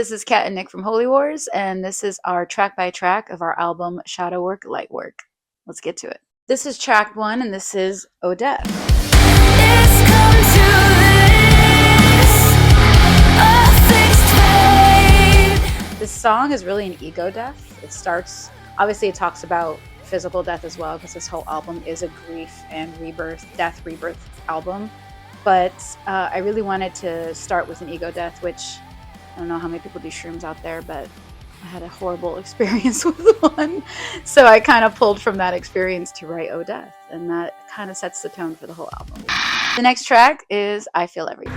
This is Kat and Nick from Holy Wars, and this is our track by track of our album Shadowwork Lightwork. Let's get to it. This is track 1, and this is Odette. This song is really an ego death. It starts, obviously it talks about physical death as well, because this whole album is a grief and rebirth, death rebirth album. But I really wanted to start with an ego death, which I don't know how many people do shrooms out there, but I had a horrible experience with one. So I kind of pulled from that experience to write Oh Death, and that kind of sets the tone for the whole album. The next track is I Feel Everything.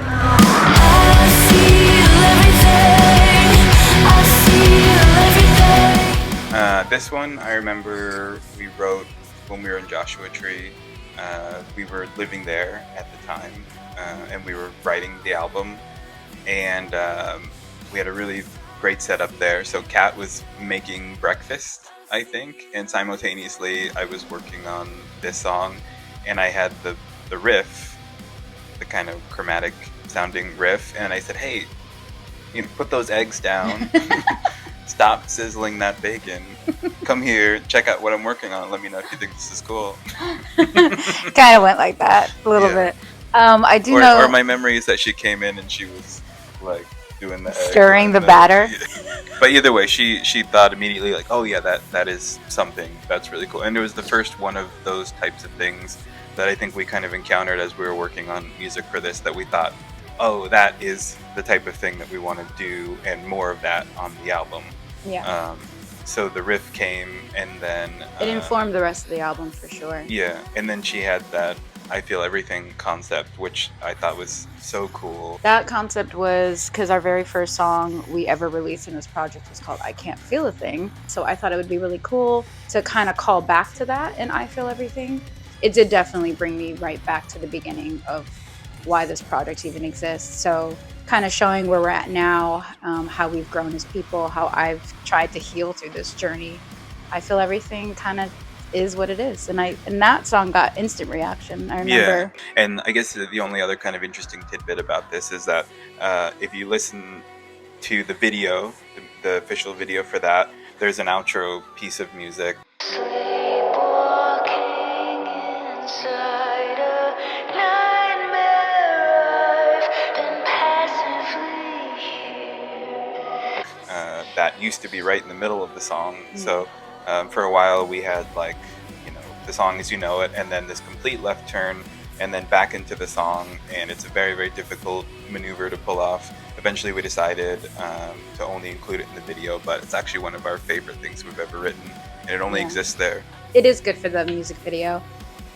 This one I remember we wrote when we were in Joshua Tree. We were living there at the time, and we were writing the album, and we had a really great setup there. So Kat was making breakfast, I think, and simultaneously I was working on this song, and I had the riff, the kind of chromatic sounding riff, and I said, hey, put those eggs down. Stop sizzling that bacon. Come here, check out what I'm working on. Let me know if you think this is cool. Kind of went like that a little bit. I do know. Or my memory is that she came in and she was like doing the stirring the batter. But either way, she thought immediately like, oh yeah, that is something that's really cool. And it was the first one of those types of things that I think we kind of encountered as we were working on music for this, that we thought, oh, that is the type of thing that we want to do, and more of that on the album. Yeah. So the riff came, and then it informed the rest of the album for sure. Yeah, and then she had that I Feel Everything concept, which I thought was so cool. That concept was because our very first song we ever released in this project was called I Can't Feel a Thing. So I thought it would be really cool to kind of call back to that in I Feel Everything. It did definitely bring me right back to the beginning of why this project even exists. So kind of showing where we're at now, how we've grown as people, how I've tried to heal through this journey. I Feel Everything kind of is what it is, and that song got instant reaction. I remember. Yeah, and I guess the only other kind of interesting tidbit about this is that if you listen to the video, the official video for that, there's an outro piece of music. That used to be right in the middle of the song. So for a while we had like, the song as you know it, and then this complete left turn, and then back into the song, and it's a very, very difficult maneuver to pull off. Eventually we decided to only include it in the video, but it's actually one of our favorite things we've ever written, and it only exists there. It is good for the music video,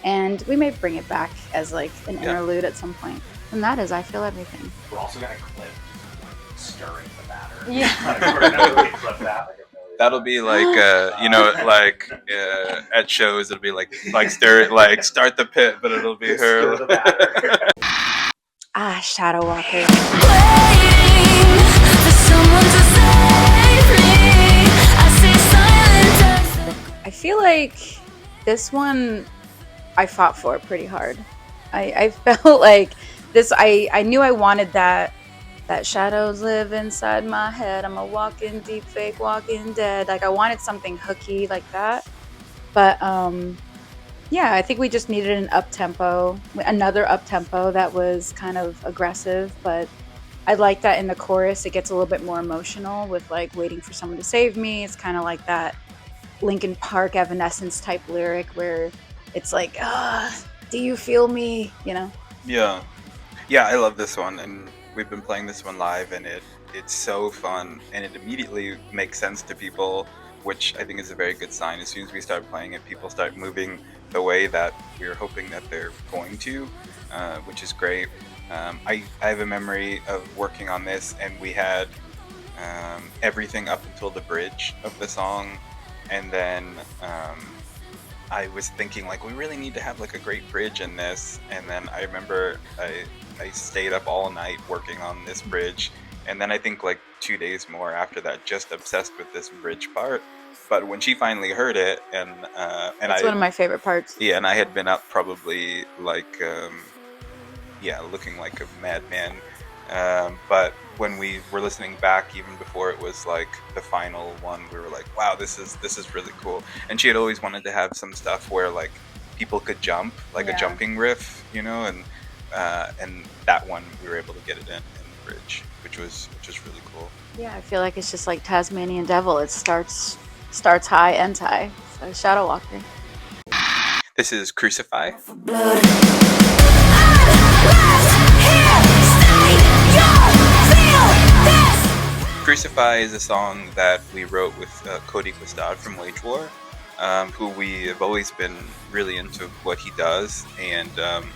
and we may bring it back as like an interlude at some point. And that is I Feel Everything. We're also going to clip stirring the batter. Yeah. That'll be like, like at shows, it'll be like stir, like start the pit, but it'll be her. Shadowwalker. I feel like this one I fought for pretty hard. I felt like this, I knew I wanted that shadows live inside my head, I'm a walking deep fake, walking dead. Like I wanted something hooky like that. But yeah, I think we just needed another up tempo that was kind of aggressive. But I like that in the chorus it gets a little bit more emotional with like waiting for someone to save me. It's kind of like that Linkin Park Evanescence type lyric where it's like, do you feel me? Yeah, I love this one, and we've been playing this one live, and it's so fun, and it immediately makes sense to people, which I think is a very good sign. As soon as we start playing it, people start moving the way that we were hoping that they're going to, which is great. I have a memory of working on this, and we had everything up until the bridge of the song, and then I was thinking like we really need to have like a great bridge in this, and then I remember I stayed up all night working on this bridge, and then I think like 2 days more after that, just obsessed with this bridge part. But when she finally heard it, and it's one of my favorite parts. Yeah, and I had been up probably like looking like a madman, but when we were listening back, even before it was like the final one, we were like, wow, this is really cool. And she had always wanted to have some stuff where like people could jump, like a jumping riff, you know, and that one we were able to get it in the bridge, which was really cool. Yeah, I feel like it's just like Tasmanian Devil. It starts high, ends high. So Shadowwalker. This is Crucify. Crucify is a song that we wrote with Cody Quistad from Wage War, who we have always been really into what he does, and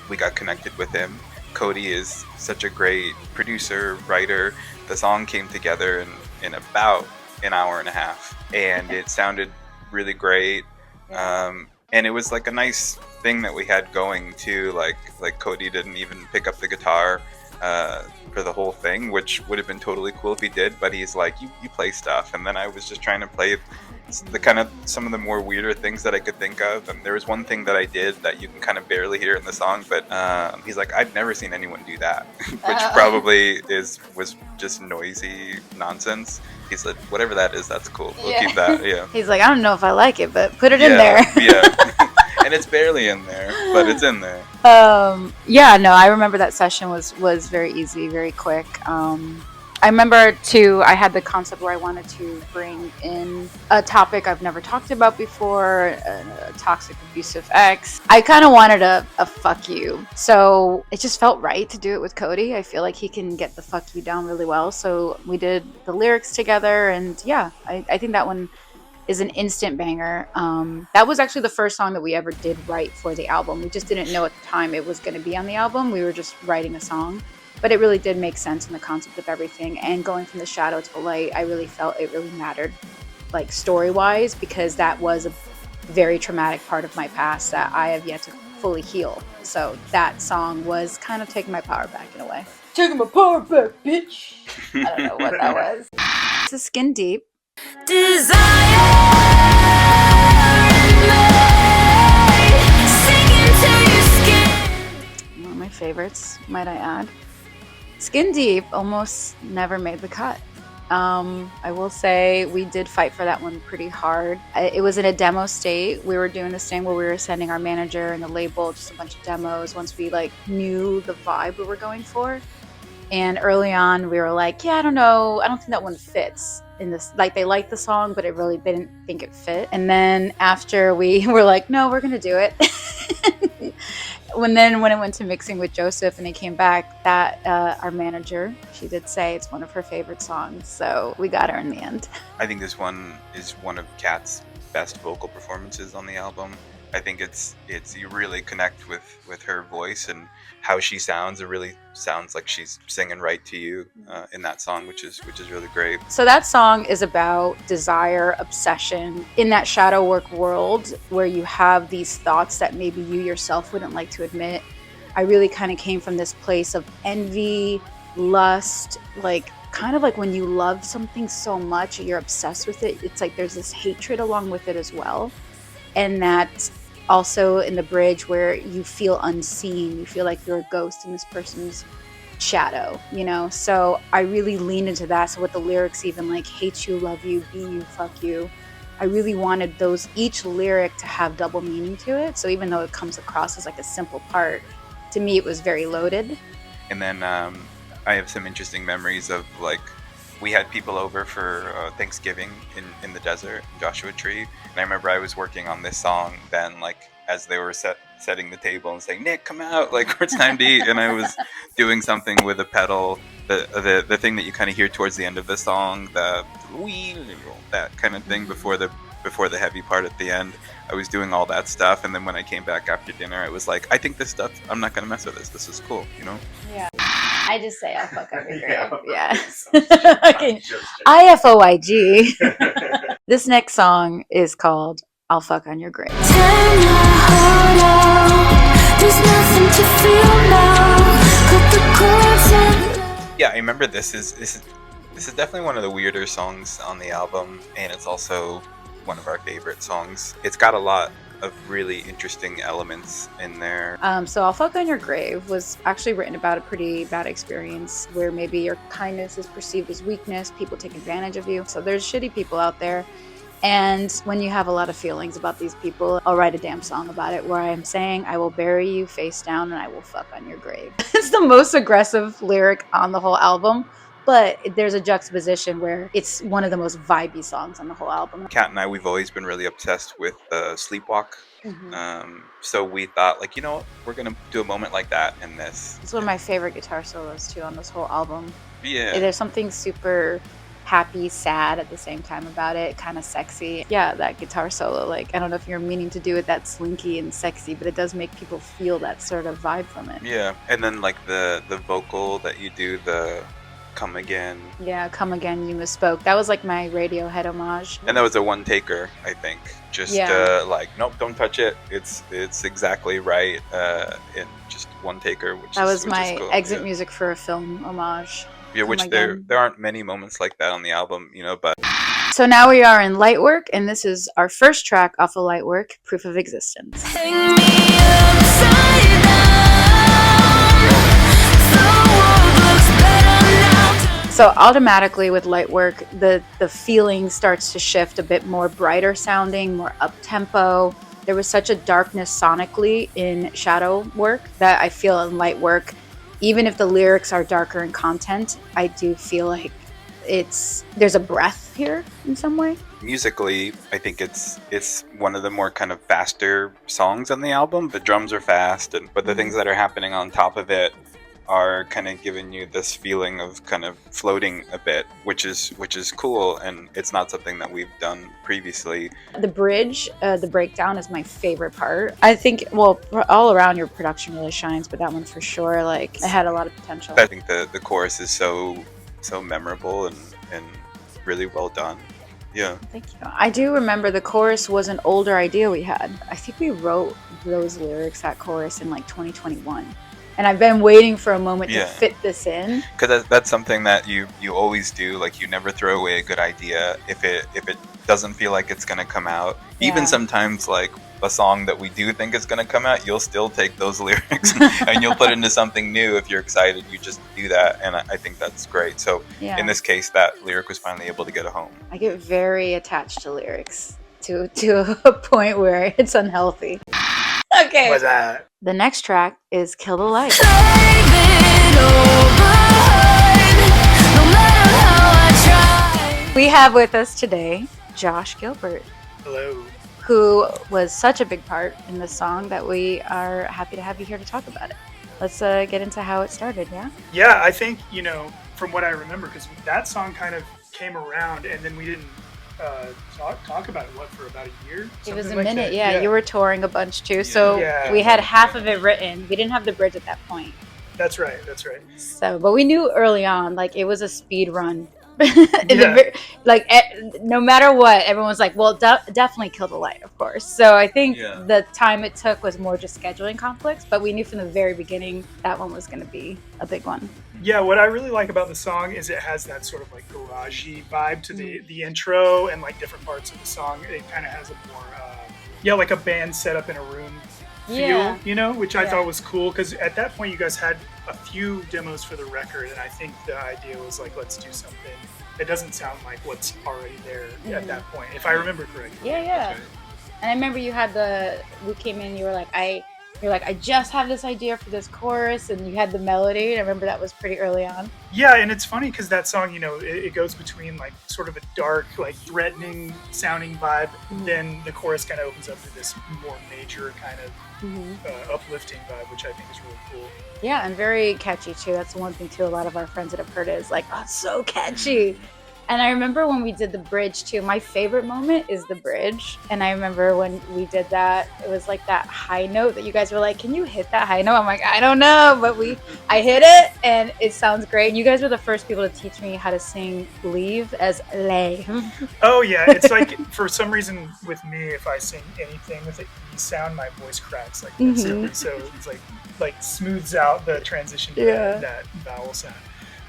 we got connected with him. Cody is such a great producer, writer. The song came together in about an hour and a half, and it sounded really great. And it was like a nice thing that we had going too. Like Cody didn't even pick up the guitar for the whole thing, which would have been totally cool if he did. But he's like, you play stuff, and then I was just trying to play the kind of some of the more weirder things that I could think of. And there was one thing that I did that you can kind of barely hear in the song, but he's like, I've never seen anyone do that, which probably was just noisy nonsense. He said, whatever that is, that's cool. We'll keep that. Yeah. He's like, I don't know if I like it, but put it in there. Yeah. And it's barely in there, but it's in there. Yeah, no, I remember that session was very easy, very quick. I remember too, I had the concept where I wanted to bring in a topic I've never talked about before, a toxic abusive ex. I kind of wanted a fuck you. So it just felt right to do it with Cody. I feel like he can get the fuck you down really well. So we did the lyrics together, and yeah, I think that one is an instant banger. That was actually the first song that we ever did write for the album. We just didn't know at the time it was going to be on the album. We were just writing a song. But it really did make sense in the concept of everything. And going from the shadow to the light, I really felt it really mattered, like story-wise, because that was a very traumatic part of my past that I have yet to fully heal. So that song was kind of taking my power back in a way. Taking my power back, bitch! I don't know what that was. This is Skin Deep. Desire one of my favorites, might I add. Skin Deep almost never made the cut. I will say we did fight for that one pretty hard. It was in a demo state. We were doing this thing where we were sending our manager and the label just a bunch of demos once we like knew the vibe we were going for. And early on we were like, yeah, I don't know, I don't think that one fits in this. Like they liked the song, but they didn't think it fit. And then after we were like, no, we're gonna do it. When it went to mixing with Joseph and they came back, that our manager, she did say it's one of her favorite songs, so we got her in the end. I think this one is one of Kat's best vocal performances on the album. I think it's you really connect with her voice and how she sounds. It really sounds like she's singing right to you in that song, which is really great. So that song is about desire, obsession in that shadow work world where you have these thoughts that maybe you yourself wouldn't like to admit. I really kind of came from this place of envy, lust, like kind of like when you love something so much, you're obsessed with it. It's like there's this hatred along with it as well. And that also in the bridge where you feel unseen, you feel like you're a ghost in this person's shadow, you know? So I really leaned into that. So with the lyrics, even like hate you, love you, be you, fuck you, I really wanted each lyric to have double meaning to it. So even though it comes across as like a simple part, to me it was very loaded. And then I have some interesting memories of like, we had people over for Thanksgiving in the desert, in Joshua Tree. And I remember I was working on this song then, like, as they were setting the table and saying, Nick, come out, like, it's time to eat. And I was doing something with a pedal, the thing that you kind of hear towards the end of the song, that kind of thing before the heavy part at the end. I was doing all that stuff. And then when I came back after dinner, I was like, I think this stuff, I'm not going to mess with this. This is cool, you know? Yeah. I just say I'll fuck every grave. Yeah. Okay. I.F.O.Y.G. This next song is called I'll Fuck on Your Grave. Turn my heart out. There's nothing to feel now. Cut the cords. Yeah, I remember this is definitely one of the weirder songs on the album, and it's also one of our favorite songs. It's got a lot of really interesting elements in there. So I.F.O.G on Your Grave was actually written about a pretty bad experience where maybe your kindness is perceived as weakness, people take advantage of you. So there's shitty people out there. And when you have a lot of feelings about these people, I'll write a damn song about it where I'm saying, I will bury you face down and I will fuck on your grave. It's the most aggressive lyric on the whole album, but there's a juxtaposition where it's one of the most vibey songs on the whole album. Kat and I, we've always been really obsessed with Sleepwalk. So we thought, like, you know what, we're going to do a moment like that in this. It's one of my favorite guitar solos, too, on this whole album. Yeah. There's something super happy, sad at the same time about it, kind of sexy. Yeah, that guitar solo, like, I don't know if you're meaning to do it that slinky and sexy, but it does make people feel that sort of vibe from it. Yeah, and then like the vocal that you do, the Come Again. Yeah, Come Again, You Misspoke. That was like my Radiohead homage. And that was a one taker, I think. Just like, nope, don't touch it. It's exactly right. In just one taker, which was which my is cool. exit music for a film homage. Yeah, which there aren't many moments like that on the album, you know, but. So now we are in Lightwork, and this is our first track off of Lightwork, Proof of Existence. So automatically with Lightwork, the feeling starts to shift a bit more brighter sounding, more up-tempo. There was such a darkness sonically in Shadowwork that I feel in Lightwork, even if the lyrics are darker in content, I do feel like there's a breath here in some way. Musically, I think it's one of the more kind of faster songs on the album. The drums are fast, but the things that are happening on top of it are kind of giving you this feeling of kind of floating a bit, which is cool, and it's not something that we've done previously. The bridge, the breakdown is my favorite part. I think, well, all around your production really shines, but that one for sure, like, it had a lot of potential. I think the chorus is so memorable and really well done. Yeah. Thank you. I do remember the chorus was an older idea we had. I think we wrote those lyrics, that chorus, in like 2021. And I've been waiting for a moment to fit this in. Because that's something that you always do. Like, you never throw away a good idea if it doesn't feel like it's going to come out. Yeah. Even sometimes, like, a song that we do think is going to come out, you'll still take those lyrics and you'll put it into something new. If you're excited, you just do that. And I think that's great. So in this case, that lyric was finally able to get a home. I get very attached to lyrics to a point where it's unhealthy. Okay. What's that? The next track is Kill the Light. We have with us today Josh Gilbert. Hello. Who was such a big part in the song that we are happy to have you here to talk about it. Let's get into how it started, yeah? Yeah, I think, from what I remember, because that song kind of came around and then we didn't talk about it, for about a year? It was a like minute, yeah. You were touring a bunch too, so we had half of it written. We didn't have the bridge at that point. That's right. So, but we knew early on, like, it was a speed run. No matter what, everyone's like, well, definitely Kill the Light, of course. So I think the time it took was more just scheduling conflicts, but we knew from the very beginning that one was going to be a big one. Yeah, what I really like about the song is it has that sort of like garagey vibe to the intro and like different parts of the song. It kind of has a more, like a band set up in a room feel, which I thought was cool because at that point you guys had a few demos for the record, and I think the idea was like, let's do something that doesn't sound like what's already there at that point, if I remember correctly. Yeah. Right. And I remember you had we came in, you were like, I just have this idea for this chorus, and you had the melody. And I remember that was pretty early on. Yeah, and it's funny because that song, it goes between like sort of a dark, like threatening sounding vibe. Then the chorus kind of opens up to this more major kind of uplifting vibe, which I think is really cool. Yeah, and very catchy too. That's the one thing too. A lot of our friends that have heard it is like, oh, it's so catchy. And I remember when we did the bridge too, my favorite moment is the bridge. And I remember when we did that, it was like that high note that you guys were like, can you hit that high note? I'm like, I don't know, but I hit it and it sounds great. And you guys were the first people to teach me how to sing leave as lay. Oh yeah, it's like, for some reason with me, if I sing anything with an E sound, my voice cracks like instantly. So it's like smooths out the transition to that vowel sound.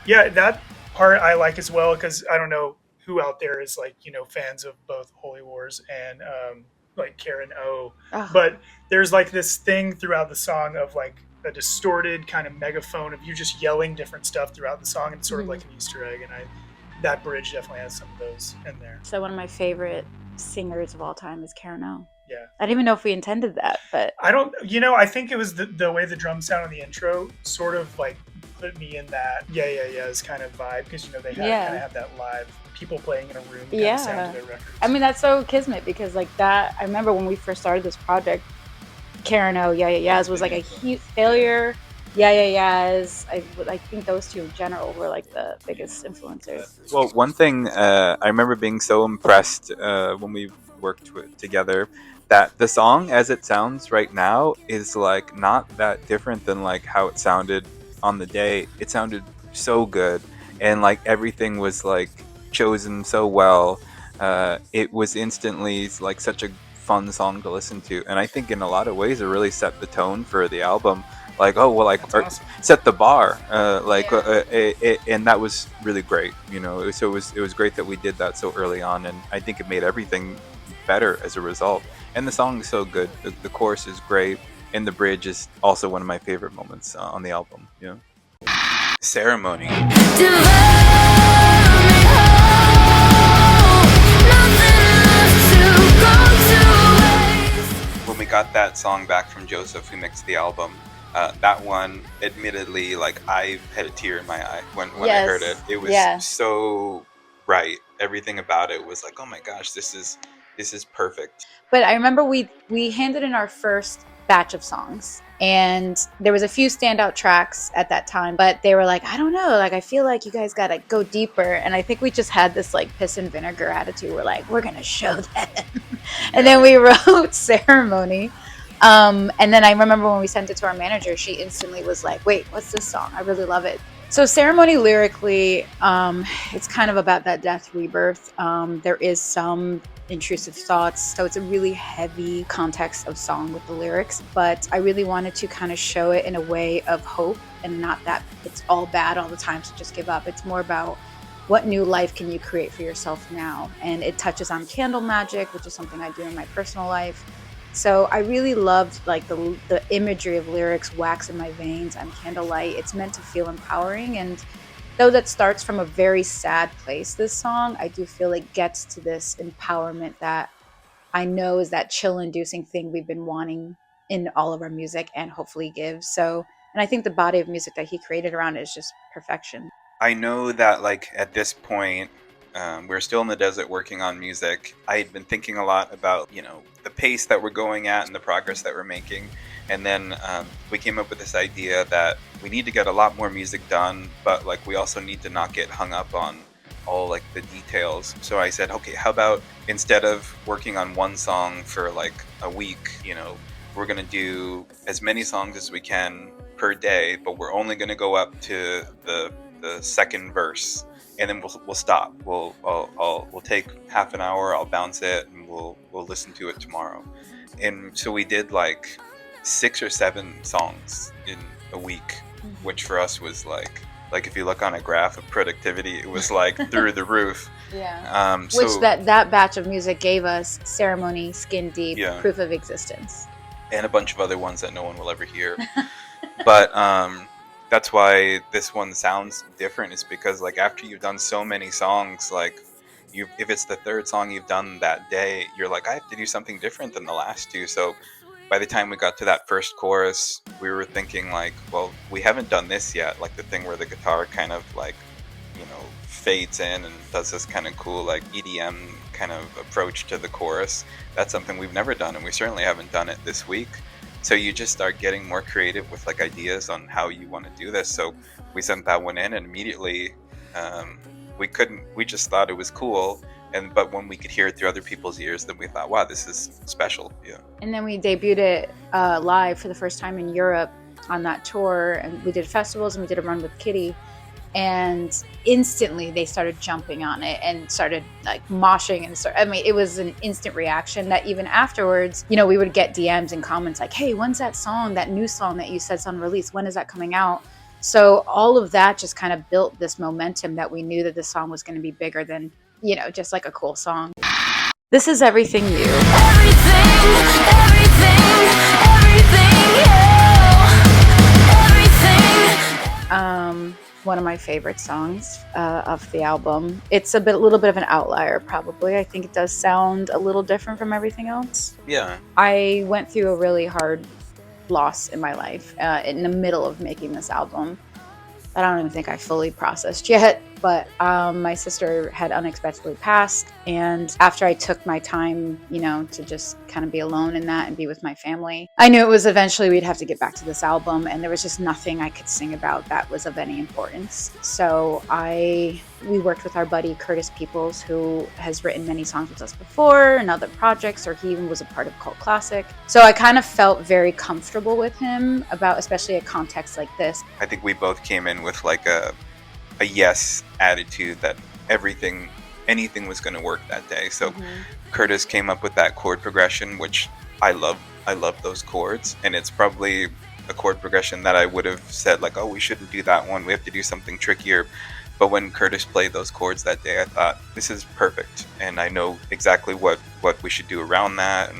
Yeah, that part I like as well, because I don't know who out there is like, fans of both Holy Wars and like Karen O. Oh. But there's like this thing throughout the song of like a distorted kind of megaphone of you just yelling different stuff throughout the song, and it's sort of like an Easter egg. And that bridge definitely has some of those in there. So one of my favorite singers of all time is Karen O. Yeah. I didn't even know if we intended that, but I don't, I think it was the way the drums sound in the intro sort of like put me in that yeahs kind of vibe, because they had, kind of have that live people playing in a room kind of sound to their records. I mean, that's so kismet, because like that, I remember when we first started this project, Karen O, Yeah was like a huge failure. I think those two in general were like the biggest influencers. Well, one thing I remember being so impressed when we worked together, that the song as it sounds right now is like not that different than like how it sounded on the day. It sounded so good, and like everything was like chosen so well. It was instantly like such a fun song to listen to, and I think in a lot of ways it really set the tone for the album. Like, oh well, like awesome. Set the bar, and that was really great. So it was great that we did that so early on, and I think it made everything better as a result. And the song is so good. The chorus is great, and the bridge is also one of my favorite moments on the album. Ceremony. When we got that song back from Joseph, who mixed the album, that one, admittedly, like I had a tear in my eye when I heard it. It was so right. Everything about it was like, oh my gosh, this is perfect. But I remember we handed in our first batch of songs, and there was a few standout tracks at that time, but they were like, I don't know, like I feel like you guys gotta go deeper. And I think we just had this like piss and vinegar attitude. We're like, we're gonna show them. And then we wrote Ceremony. And then I remember when we sent it to our manager, she instantly was like, wait, what's this song? I really love it. So Ceremony lyrically, it's kind of about that death rebirth. There is some intrusive thoughts, so it's a really heavy context of song with the lyrics, but I really wanted to kind of show it in a way of hope, and not that it's all bad all the time, so just give up. It's more about what new life can you create for yourself now, and it touches on candle magic, which is something I do in my personal life. So I really loved like the imagery of lyrics, wax in my veins, I'm candlelight. It's meant to feel empowering, and though that starts from a very sad place, this song, I do feel it gets to this empowerment that I know is that chill-inducing thing we've been wanting in all of our music, and hopefully gives. So, and I think the body of music that he created around it is just perfection. I know that like at this point, we're still in the desert working on music. I had been thinking a lot about, the pace that we're going at and the progress that we're making. And then we came up with this idea that we need to get a lot more music done, but like we also need to not get hung up on all like the details. So I said, okay, how about instead of working on one song for like a week, we're going to do as many songs as we can per day, but we're only going to go up to the second verse. And then we'll stop. We'll take half an hour. I'll bounce it, and we'll listen to it tomorrow. And so we did like 6 or 7 songs in a week, which for us was like if you look on a graph of productivity, it was like through the roof. Yeah. Which that batch of music gave us: Ceremony, Skin Deep, Proof of Existence, and a bunch of other ones that no one will ever hear. But that's why this one sounds different, is because like after you've done so many songs, like if it's the third song you've done that day, you're like, I have to do something different than the last two. So by the time we got to that first chorus, we were thinking like, well, we haven't done this yet, like the thing where the guitar kind of like fades in and does this kind of cool like EDM kind of approach to the chorus. That's something we've never done, and we certainly haven't done it this week. So you just start getting more creative with like ideas on how you want to do this. So we sent that one in, and immediately we just thought it was cool. But when we could hear it through other people's ears, then we thought, wow, this is special. Yeah. And then we debuted it live for the first time in Europe on that tour, and we did festivals, and we did a run with Kitty. And instantly they started jumping on it and started like moshing, and it was an instant reaction that even afterwards, we would get DMs and comments like, hey, when's that new song that you said's on release? When is that coming out? So all of that just kind of built this momentum that we knew that this song was going to be bigger than, just like a cool song. This is Everything You. One of my favorite songs of the album. It's a little bit of an outlier, probably. I think it does sound a little different from everything else. Yeah. I went through a really hard loss in my life in the middle of making this album. I don't even think I fully processed yet, but my sister had unexpectedly passed. And after I took my time, to just kind of be alone in that and be with my family, I knew it was eventually we'd have to get back to this album. And there was just nothing I could sing about that was of any importance. So we worked with our buddy Curtis Peoples, who has written many songs with us before and other projects, or he even was a part of Cult Classic. So I kind of felt very comfortable with him about especially a context like this. I think we both came in with like a yes attitude that anything was going to work that day. So Curtis came up with that chord progression, which I love those chords, and it's probably a chord progression that I would have said like, oh, we shouldn't do that one, we have to do something trickier. But when Curtis played those chords that day, I thought, this is perfect, and I know exactly what we should do around that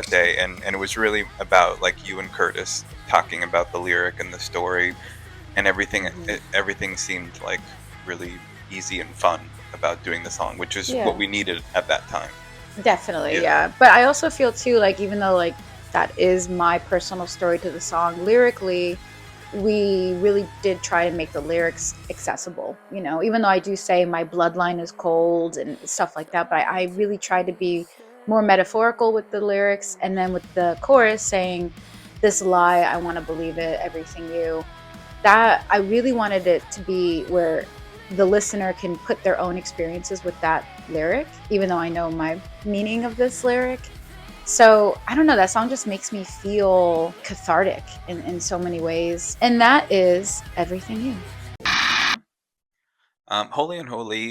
day. And it was really about like you and Curtis talking about the lyric and the story and everything. Everything seemed like really easy and fun about doing the song, which is what we needed at that time. Definitely, yeah. But I also feel too, like, even though like that is my personal story to the song, lyrically, we really did try to make the lyrics accessible, even though I do say my bloodline is cold and stuff like that, but I really tried to be more metaphorical with the lyrics, and then with the chorus saying, this lie, I want to believe it, everything you. That I really wanted it to be where the listener can put their own experiences with that lyric, even though I know my meaning of this lyric. So, I don't know, that song just makes me feel cathartic in so many ways. And that is Everything You. Holy Unholy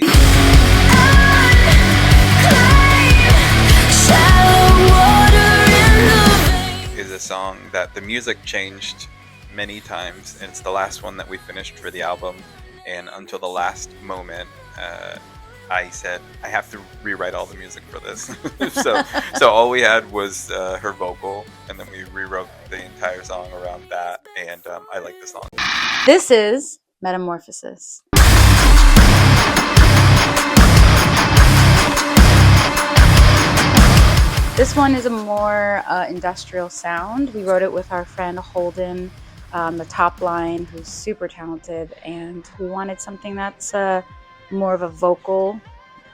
is a song that the music changed many times, and it's the last one that we finished for the album. And until the last moment, I said, I have to rewrite all the music for this. so all we had was her vocal, and then we rewrote the entire song around that, and I like the song. This is Metamorphosis. This one is a more industrial sound. We wrote it with our friend Holden, the top line, who's super talented, and we wanted something that's more of a vocal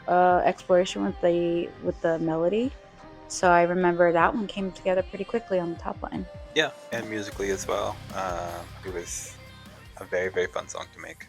exploration with the melody. So I remember that one came together pretty quickly on the top line. Yeah, and musically as well. It was a very, very fun song to make.